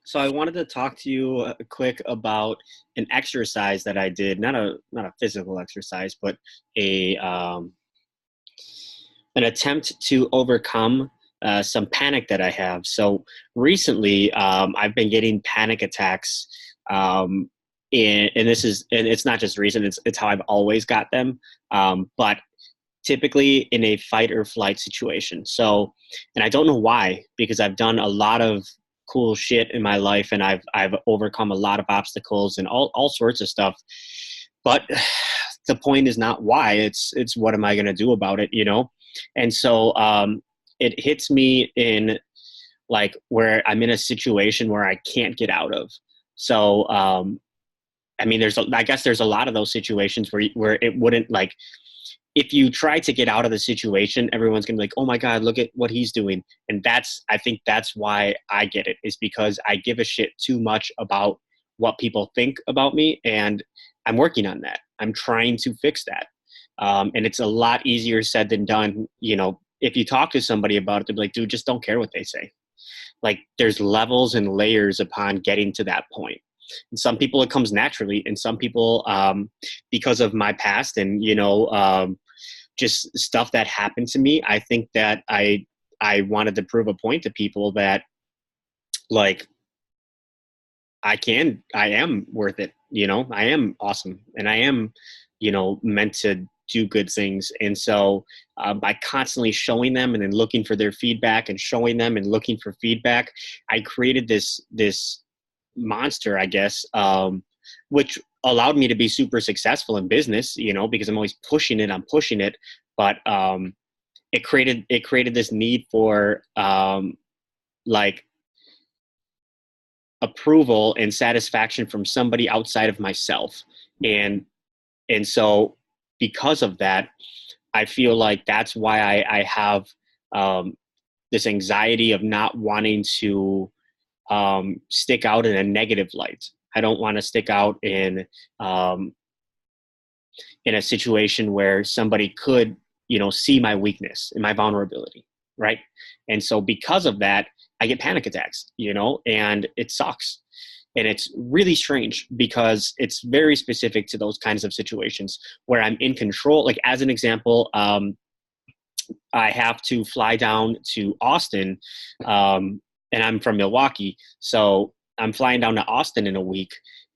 So I wanted to talk to you quick about an exercise that I did, not a physical exercise, but a an attempt to overcome some panic that I have. So recently, I've been getting panic attacks, and it's not just recent; it's how I've always got them. But typically in a fight or flight situation. So, and I don't know why, because I've done a lot of cool shit in my life and I've overcome a lot of obstacles and all sorts of stuff. But the point is not why, it's what am I going to do about it, you know? And so it hits me in like where I'm in a situation where I can't get out of. So I mean, I guess there's a lot of those situations where it wouldn't like if you try to get out of the situation, everyone's gonna be like, "Oh my God, look at what he's doing," and I think that's why I get it is because I give a shit too much about what people think about me, and I'm working on that. I'm trying to fix that, and it's a lot easier said than done. You know, if you talk to somebody about it, they'll be like, "Dude, just don't care what they say." Like, there's levels and layers upon getting to that point. And some people it comes naturally, and some people, because of my past and just stuff that happened to me, I think that I wanted to prove a point to people that like I am worth it. You know, I am awesome, and I am, meant to do good things. And so by constantly showing them and then looking for their feedback and showing them and looking for feedback, I created this monster, I guess, which allowed me to be super successful in business, because I'm always I'm pushing it. But it created this need for like approval and satisfaction from somebody outside of myself. And and so because of that, I feel like that's why I have um, this anxiety of not wanting to stick out in a negative light. I don't want to stick out um, in a situation where somebody could, see my weakness and my vulnerability, right? And so because of that, I get panic attacks, and it sucks. And it's really strange because it's very specific to those kinds of situations where I'm in control. Like, as an example, I have to fly down to Austin, and I'm from Milwaukee. So I'm flying down to Austin in a week,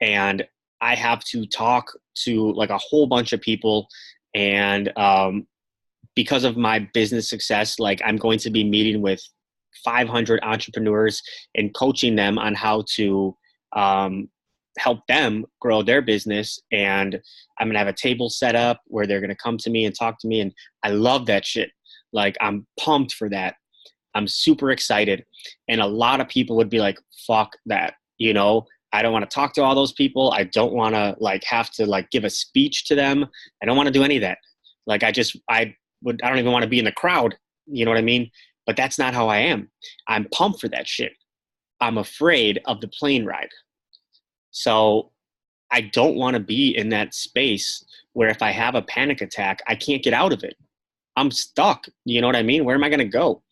and I have to talk to like a whole bunch of people. And because of my business success, like I'm going to be meeting with 500 entrepreneurs and coaching them on how to um, help them grow their business. And I'm going to have a table set up where they're going to come to me and talk to me. And I love that shit. Like, I'm pumped for that. I'm super excited. And a lot of people would be like, fuck that. I don't want to talk to all those people. I don't want to like have to like give a speech to them. I don't want to do any of that. Like, I don't even want to be in the crowd. You know what I mean? But that's not how I am. I'm pumped for that shit. I'm afraid of the plane ride. So I don't want to be in that space where if I have a panic attack, I can't get out of it. I'm stuck. You know what I mean? Where am I going to go?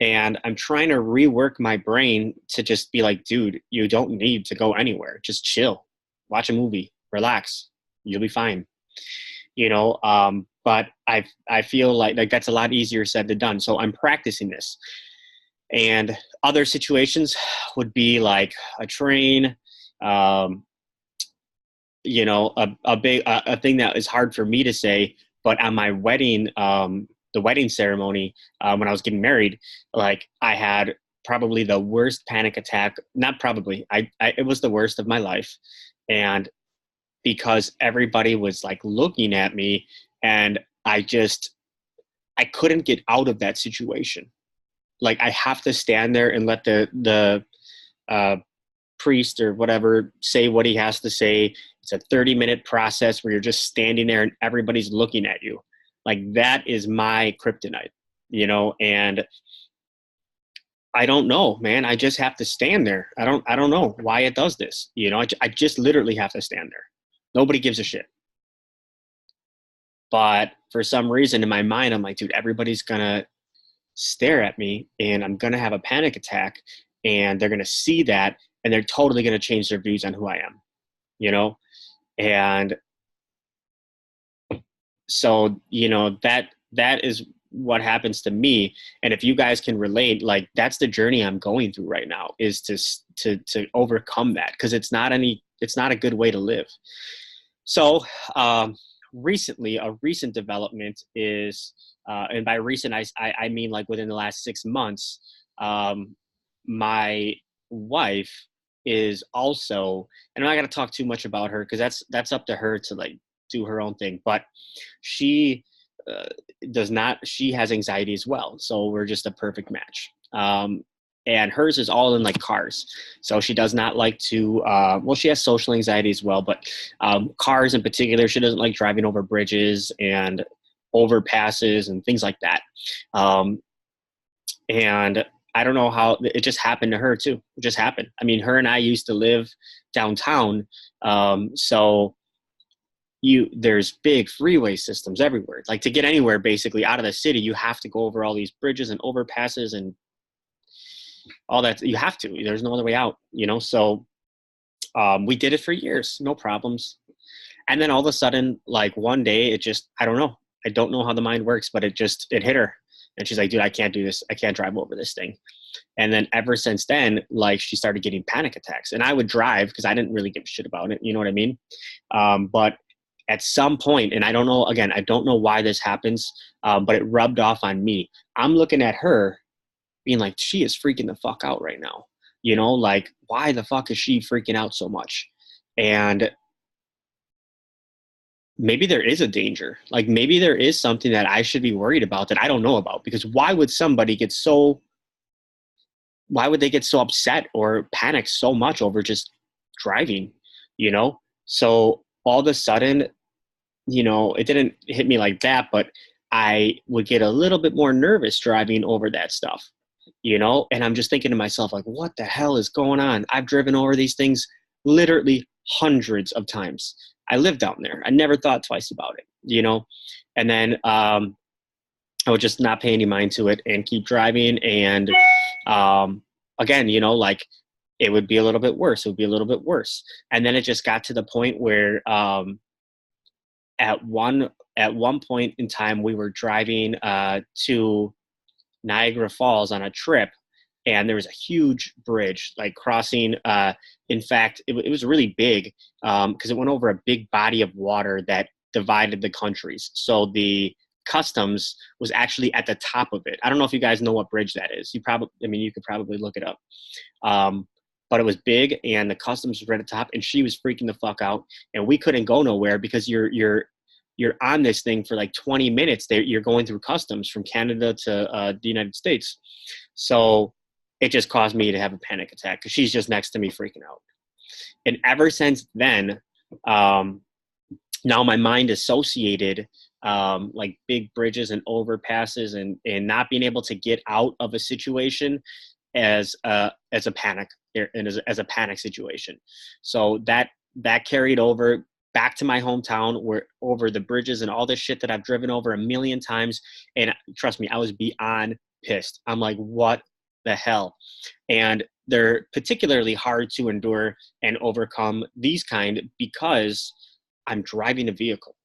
And I'm trying to rework my brain to just be like, dude, you don't need to go anywhere. Just chill, watch a movie, relax. You'll be fine. But I feel like that's a lot easier said than done. So I'm practicing this. And other situations would be like a train, um, a thing that is hard for me to say, but on my wedding, the wedding ceremony, when I was getting married, like I had probably the worst panic attack. Not probably, it was the worst of my life. And because everybody was like looking at me, and I couldn't get out of that situation. Like, I have to stand there and let the uh, priest or whatever say what he has to say. It's a 30-minute process where you're just standing there and everybody's looking at you. Like, that is my kryptonite, and I don't know, man. I just have to stand there. I don't know why it does this. I just literally have to stand there. Nobody gives a shit. But for some reason in my mind, I'm like, dude, everybody's gonna stare at me and I'm gonna have a panic attack. and they're going to see that, and they're totally going to change their views on who I am, you know? And so, that is what happens to me. And if you guys can relate, like, that's the journey I'm going through right now, is to overcome that. Cause it's not a good way to live. So, recently, a recent development is, and by recent, I mean like within the last 6 months, my wife is also, and I'm not going to talk too much about her, because that's up to her to like do her own thing. But she uh, does not. She has anxiety as well, so we're just a perfect match. And hers is all in like cars. So she does not like to. Well, she has social anxiety as well, but cars in particular, she doesn't like driving over bridges and overpasses and things like that. Um, and I don't know how it just happened to her too. It just happened. I mean, her and I used to live downtown, so there's big freeway systems everywhere. Like, to get anywhere basically out of the city, you have to go over all these bridges and overpasses and all that. You have to. There's no other way out. So we did it for years, no problems. And then all of a sudden, like one day, I don't know. I don't know how the mind works, but it hit her. And she's like, dude, I can't do this. I can't drive over this thing. And then ever since then, like, she started getting panic attacks. And I would drive because I didn't really give a shit about it. You know what I mean? But at some point, and I don't know, again, I don't know why this happens, but it rubbed off on me. I'm looking at her being like, she is freaking the fuck out right now. Like, why the fuck is she freaking out so much? And maybe there is a danger. Like, maybe there is something that I should be worried about that I don't know about. Because why would they get so upset or panic so much over just driving, So all of a sudden, it didn't hit me like that, but I would get a little bit more nervous driving over that stuff, and I'm just thinking to myself, like, what the hell is going on? I've driven over these things literally hundreds of times. I live down there. I never thought twice about it, and then I would just not pay any mind to it and keep driving. And again, like, it would be a little bit worse. It would be a little bit worse. And then it just got to the point where at one point in time, we were driving to Niagara Falls on a trip, and there was a huge bridge, like, crossing. In fact, it was really big because it went over a big body of water that divided the countries. So the customs was actually at the top of it. I don't know if you guys know what bridge that is. You could probably look it up. But it was big, and the customs was right at the top, and she was freaking the fuck out, and we couldn't go nowhere because you're on this thing for like 20 minutes. You're going through customs from Canada to the United States. So it just caused me to have a panic attack because she's just next to me freaking out. And ever since then, now my mind associated like big bridges and overpasses and not being able to get out of a situation as a panic, and as a panic situation. So that carried over back to my hometown, where over the bridges and all this shit that I've driven over a million times. And trust me, I was beyond pissed. I'm like, what the hell? And they're particularly hard to endure and overcome these kind because I'm driving a vehicle,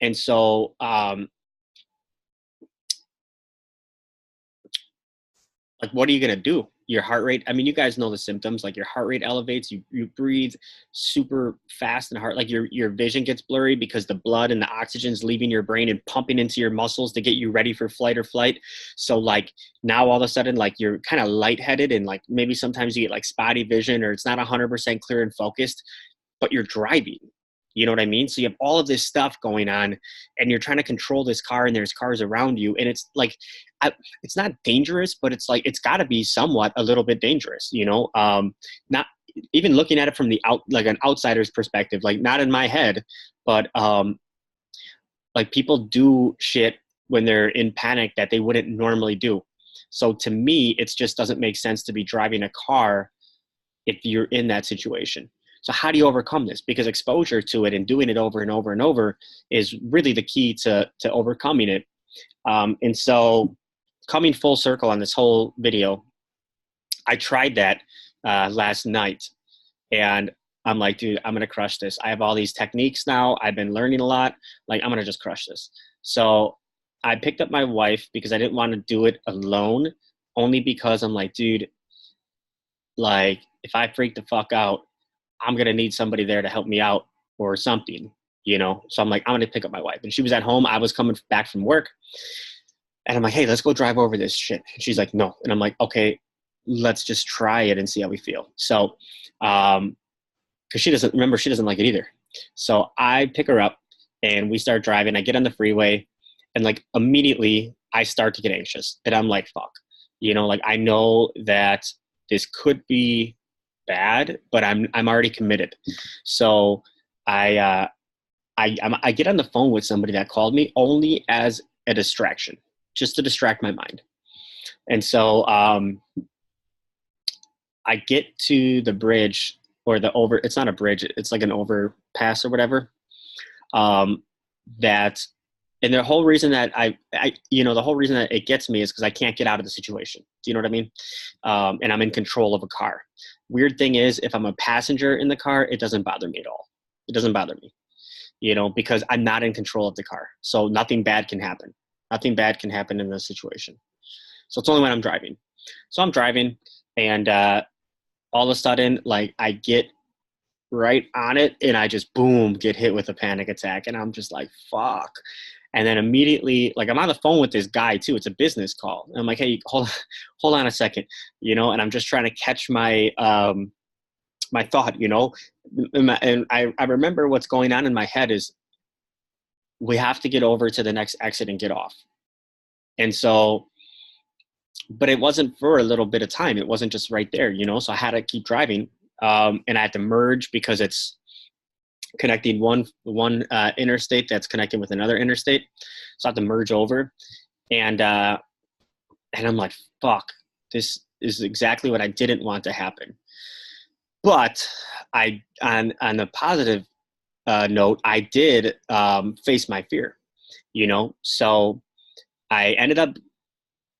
And so, like, what are you going to do? Your heart rate, I mean, you guys know the symptoms, like your heart rate elevates, you breathe super fast and hard, like your vision gets blurry because the blood and the oxygen is leaving your brain and pumping into your muscles to get you ready for flight or flight. So like now all of a sudden, like, you're kind of lightheaded, and like maybe sometimes you get like spotty vision, or it's not 100% clear and focused, but you're driving. You know what I mean? So you have all of this stuff going on, and you're trying to control this car, and there's cars around you. And it's like, it's not dangerous, but it's like, it's got to be somewhat a little bit dangerous, not even looking at it from like an outsider's perspective, like not in my head, but like, people do shit when they're in panic that they wouldn't normally do. So to me, it just doesn't make sense to be driving a car if you're in that situation. So how do you overcome this? Because exposure to it and doing it over and over and over is really the key to overcoming it. And so, coming full circle on this whole video, I tried that last night, and I'm like, dude, I'm gonna crush this. I have all these techniques now. I've been learning a lot. Like, I'm gonna just crush this. So I picked up my wife because I didn't want to do it alone, only because I'm like, dude, like if I freak the fuck out, I'm gonna need somebody there to help me out or something, you know? So I'm like, I'm gonna pick up my wife. And she was at home. I was coming back from work. And I'm like, hey, let's go drive over this shit. And she's like, no. And I'm like, okay, let's just try it and see how we feel. So, because she doesn't remember, she doesn't like it either. So I pick her up and we start driving. I get on the freeway and like immediately I start to get anxious. And I'm like, fuck, you know, like I know that this could be bad, but I'm already committed. So I get on the phone with somebody that called me only as a distraction, just to distract my mind. And so I get to the bridge or it's not a bridge, it's like an overpass or whatever. Um, that, and the whole reason that the whole reason that it gets me is because I can't get out of the situation. Do you know what I mean? And I'm in control of a car. Weird thing is, if I'm a passenger in the car, it doesn't bother me at all. It doesn't bother me, because I'm not in control of the car. So nothing bad can happen. Nothing bad can happen in this situation. So it's only when I'm driving. So I'm driving, and all of a sudden, like, I get right on it, and I just, boom, get hit with a panic attack. And I'm just like, fuck. And then immediately, like, I'm on the phone with this guy too. It's a business call. And I'm like, hey, hold on a second, and I'm just trying to catch my my thought, and I remember what's going on in my head is we have to get over to the next exit and get off. And so, but it wasn't for a little bit of time. It wasn't just right there, so I had to keep driving. And I had to merge because it's connecting one interstate that's connecting with another interstate. So I have to merge over. And I'm like, fuck, this is exactly what I didn't want to happen. But on the positive note, I did face my fear, so I ended up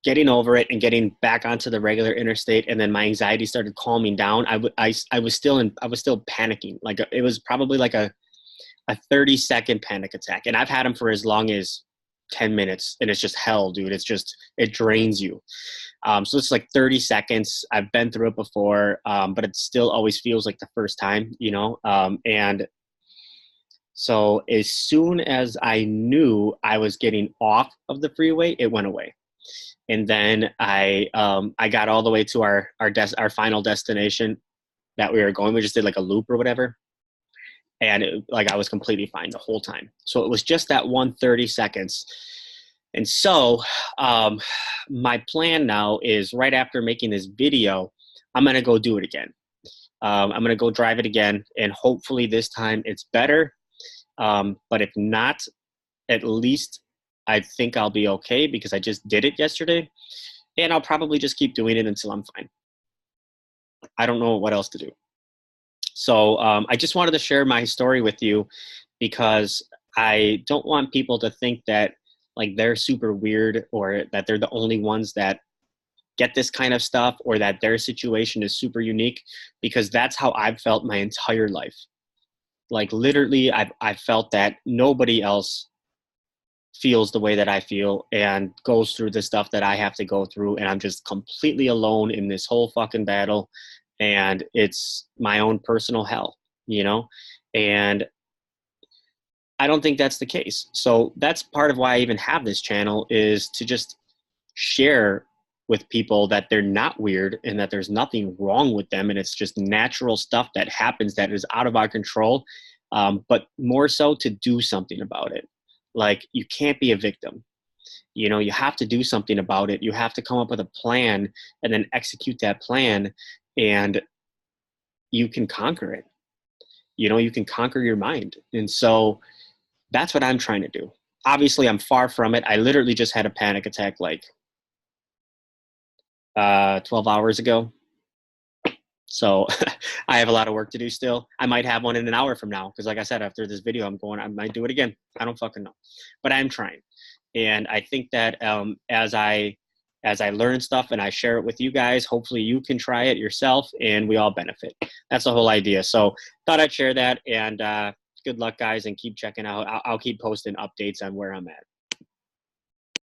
getting over it and getting back onto the regular interstate. And then my anxiety started calming down. I was still panicking. Like, it was probably like a 30-second panic attack. And I've had them for as long as 10 minutes, and it's just hell, dude. It drains you. So it's like 30 seconds. I've been through it before, but it still always feels like the first time, and so as soon as I knew I was getting off of the freeway, it went away. And then I got all the way to our final destination that we were going. We just did like a loop or whatever. And I was completely fine the whole time. So it was just that 30 seconds. And so my plan now is, right after making this video, I'm going to go do it again. I'm going to go drive it again. And hopefully this time it's better. But if not, at least I think I'll be okay, because I just did it yesterday, and I'll probably just keep doing it until I'm fine. I don't know what else to do. So I just wanted to share my story with you, because I don't want people to think that like they're super weird, or that they're the only ones that get this kind of stuff, or that their situation is super unique, because that's how I've felt my entire life. Like, literally, I've felt that nobody else feels the way that I feel and goes through the stuff that I have to go through. And I'm just completely alone in this whole fucking battle. And it's my own personal hell, and I don't think that's the case. So that's part of why I even have this channel, is to just share with people that they're not weird, and that there's nothing wrong with them. And it's just natural stuff that happens that is out of our control. But more so to do something about it. Like, you can't be a victim. You have to do something about it. You have to come up with a plan and then execute that plan, and you can conquer it. You can conquer your mind. And so that's what I'm trying to do. Obviously, I'm far from it. I literally just had a panic attack like 12 hours ago. So I have a lot of work to do still. I might have one in an hour from now, because like I said, after this video, I might do it again. I don't fucking know. But I'm trying. And I think that as I as I learn stuff and I share it with you guys, hopefully you can try it yourself and we all benefit. That's the whole idea. So thought I'd share that, and good luck, guys, and keep checking out. I'll keep posting updates on where I'm at.